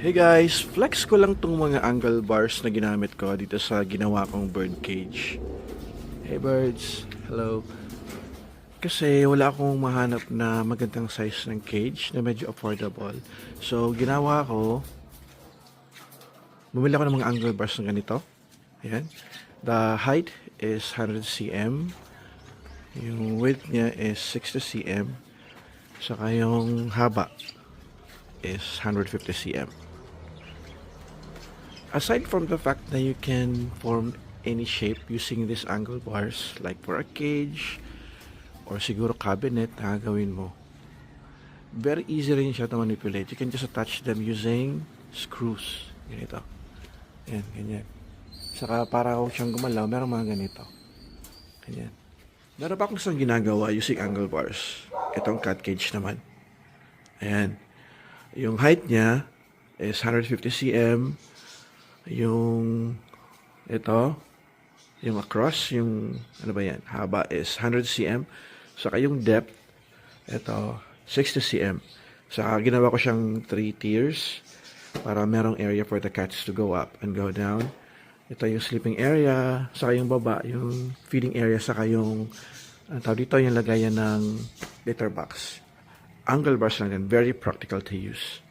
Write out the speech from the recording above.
Hey guys, flex ko lang tong mga angle bars na ginamit ko dito sa ginawa kong bird cage. Hey birds, hello. Kasi wala akong mahanap na magandang size ng cage na medyo affordable. So ginawa ko, bumili ako ng mga angle bars na ganito. Ayan. The height is 100 cm. Yung width niya is 60 cm. Saka yung haba is 150 cm. Aside from the fact that you can form any shape using these angle bars, like for a cage or siguro cabinet na gagawin mo, very easy rin siya to manipulate. You can just attach them using screws. Ganito. Yan, ganyan. Saka para kung siyang gumalaw, meron mga ganito. Ganyan. Meron pa akong isang ginagawa using angle bars. Itong cat cage naman. Ayan. Yung height niya is 150 cm. Yung ito, yung across, yung ano ba yan, haba is 100 cm. Saka yung depth, ito, 60 cm. Saka ginawa ko siyang 3 tiers para merong area for the cats to go up and go down. Ito yung sleeping area, saka yung baba, yung feeding area, saka yung tawag dito, yung lagayan ng litter box. Angle bars lang yan, very practical to use.